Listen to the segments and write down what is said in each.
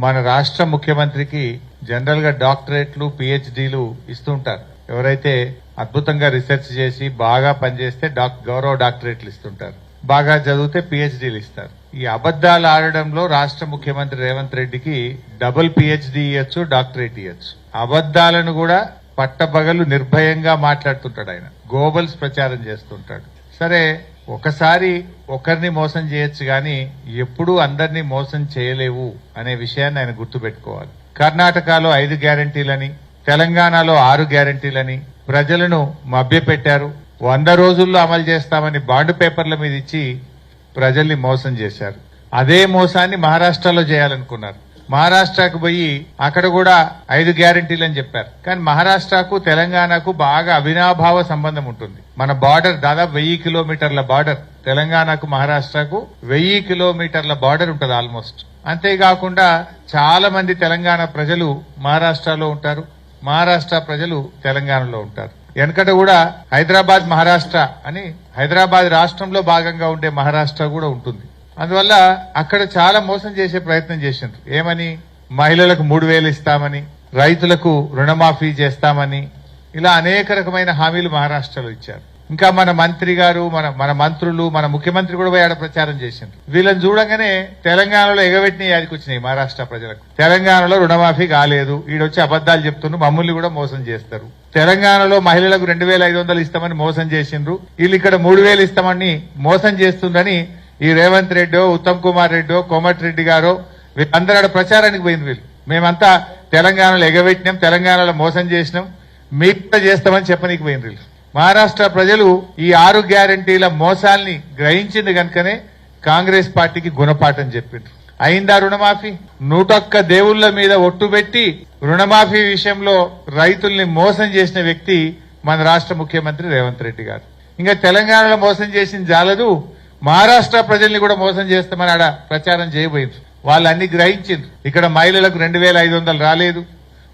మన రాష్ట్ర ముఖ్యమంత్రికి జనరల్ గా డాక్టరేట్లు పిహెచ్డీలు ఇస్తుంటారు. ఎవరైతే అద్భుతంగా రీసెర్చ్ చేసి బాగా పనిచేస్తే గౌరవ డాక్టరేట్లు ఇస్తుంటారు, బాగా చదివితే పిహెచ్డీలు ఇస్తారు. ఈ అబద్దాలు ఆడడంలో రాష్ట్ర ముఖ్యమంత్రి రేవంత్ రెడ్డికి డబుల్ పిహెచ్డీ ఇవ్వచ్చు, డాక్టరేట్ ఇవ్వచ్చు. అబద్దాలను కూడా పట్టబగలు నిర్భయంగా మాట్లాడుతుంటాడు ఆయన, గోబల్స్ ప్రచారం చేస్తుంటాడు. సరే, ఒకసారి ఒకరిని మోసం చేయొచ్చు గాని ఎప్పుడూ అందరినీ మోసం చేయలేవు అనే విషయాన్ని ఆయన గుర్తుపెట్టుకోవాలి. కర్ణాటకలో 5 గ్యారంటీలని, తెలంగాణలో 6 గ్యారంటీలని ప్రజలను మభ్యపెట్టారు. 100 రోజుల్లో అమలు చేస్తామని బాండ్ పేపర్ల మీద ఇచ్చి ప్రజల్ని మోసం చేశారు. అదే మోసాన్ని మహారాష్ట్రలో చేయాలనుకున్నారు. మహారాష్ట్రకు పోయి అక్కడ కూడా 5 గ్యారంటీలు అని చెప్పారు. కానీ మహారాష్ట్రకు తెలంగాణకు బాగా అవినాభావ సంబంధం ఉంటుంది. మన బార్డర్ దాదాపు 1000 కిలోమీటర్ల బార్డర్, తెలంగాణకు మహారాష్ట్రకు 1000 కిలోమీటర్ల బార్డర్ ఉంటుంది ఆల్మోస్ట్. అంతేకాకుండా చాలా మంది తెలంగాణ ప్రజలు మహారాష్ట్రలో ఉంటారు, మహారాష్ట్ర ప్రజలు తెలంగాణలో ఉంటారు. వెనకట కూడా హైదరాబాద్ మహారాష్ట్ర అని, హైదరాబాద్ రాష్ట్రంలో భాగంగా ఉండే మహారాష్ట్ర కూడా ఉంటుంది. అందువల్ల అక్కడ చాలా మోసం చేసే ప్రయత్నం చేసిండ్రు. ఏమని? మహిళలకు 3000 ఇస్తామని, రైతులకు రుణమాఫీ చేస్తామని, ఇలా అనేక రకమైన హామీలు మహారాష్ట్రలో ఇచ్చారు. ఇంకా మన మంత్రి గారు, మన మంత్రులు, మన ముఖ్యమంత్రి కూడా పోయి ఆడ ప్రచారం చేసిండ్రు. వీళ్ళని చూడంగానే తెలంగాణలో ఎగబెట్టిన యాదికి వచ్చినాయి మహారాష్ట్ర ప్రజలకు. తెలంగాణలో రుణమాఫీ కాలేదు, ఈడొచ్చి అబద్దాలు చెప్తున్నారు, మమ్మల్ని కూడా మోసం చేస్తారు. తెలంగాణలో మహిళలకు 2500 ఇస్తామని మోసం చేసిండ్రు, వీళ్ళు ఇక్కడ 3000 ఇస్తామని మోసం చేస్తుందని ఈ రేవంత్ రెడ్డో, ఉత్తమ్ కుమార్ రెడ్డో, కోమటిరెడ్డి గారో వీళ్ళందరూ ఆడ ప్రచారానికి పోయింది. వీళ్ళు మేమంతా తెలంగాణలో ఎగబెట్టినాం, తెలంగాణలో మోసం చేసినాం, మీకు చేస్తామని చెప్పనీకి పోయింది. వీళ్ళు మహారాష్ట్ర ప్రజలు ఈ 6 గ్యారంటీల మోసాల్ని గ్రహించింది కనుకనే కాంగ్రెస్ పార్టీకి గుణపాఠం చెప్పిండ్రు. అయిందా రుణమాఫీ? 101 దేవుళ్ల మీద ఒట్టు పెట్టి రుణమాఫీ విషయంలో రైతుల్ని మోసం చేసిన వ్యక్తి మన రాష్ట్ర ముఖ్యమంత్రి రేవంత్ రెడ్డి గారు. ఇంకా తెలంగాణలో మోసం చేసింది జాలదు, మహారాష్ట్ర ప్రజల్ని కూడా మోసం చేస్తామని ఆడ ప్రచారం చేయబోయింది. వాళ్ళు అన్ని గ్రహించిండ్రు. ఇక్కడ మహిళలకు 2500 రాలేదు,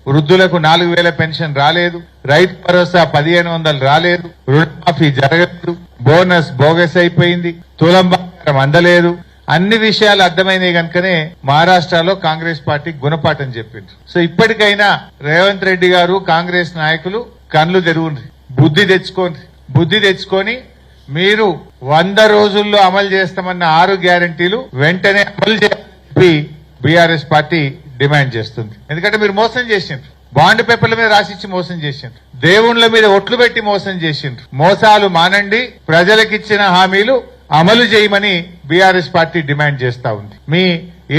వృద్ధులకు 4000 పెన్షన్ రాలేదు, రైతు భరోసా 1500 రాలేదు, రుణమాఫీ జరగలేదు, బోనస్ బోగస్ అయిపోయింది, తులం బంగారం అందలేదు. అన్ని విషయాలు అర్థమైనాయి కనుకనే మహారాష్ట్రలో కాంగ్రెస్ పార్టీ గుణపాఠం చెప్పింది. సో ఇప్పటికైనా రేవంత్ రెడ్డి గారు, కాంగ్రెస్ నాయకులు కళ్ళు తెరువుండ్రి, బుద్ధి తెచ్చుకొని మీరు 100 రోజుల్లో అమలు చేస్తామన్న 6 గ్యారంటీలు వెంటనే అమలు చేయాలని బీఆర్ఎస్ పార్టీ డిమాండ్ చేస్తుంది. ఎందుకంటే మీరు మోసం చేసిండ్రు, బాండ్ పేపర్ల మీద రాసిచ్చి మోసం చేసిండ్రు, దేవుళ్ల మీద ఒట్లు పెట్టి మోసం చేసిండ్రు. మోసాలు మానండి, ప్రజలకిచ్చిన హామీలు అమలు చేయమని బీఆర్ఎస్ పార్టీ డిమాండ్ చేస్తా ఉంది. మీ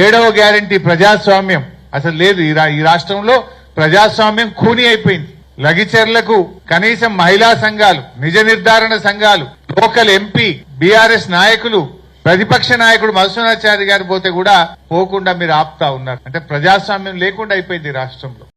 7వ గ్యారంటీ ప్రజాస్వామ్యం అసలు లేదు. ఈ రాష్ట్రంలో ప్రజాస్వామ్యం ఖూనీ అయిపోయింది. లగిచర్లకు కనీసం మహిళా సంఘాలు, నిజ నిర్ధారణ సంఘాలు, లోకల్ ఎంపీ, బీఆర్ఎస్ నాయకులు, ప్రతిపక్ష నాయకుడు మధుసూదనాచారి గారు పోతే కూడా పోకుండా మీరు ఆపుతా ఉన్నారు. అంటే ప్రజాస్వామ్యం లేకుండా అయిపోయింది రాష్ట్రంలో.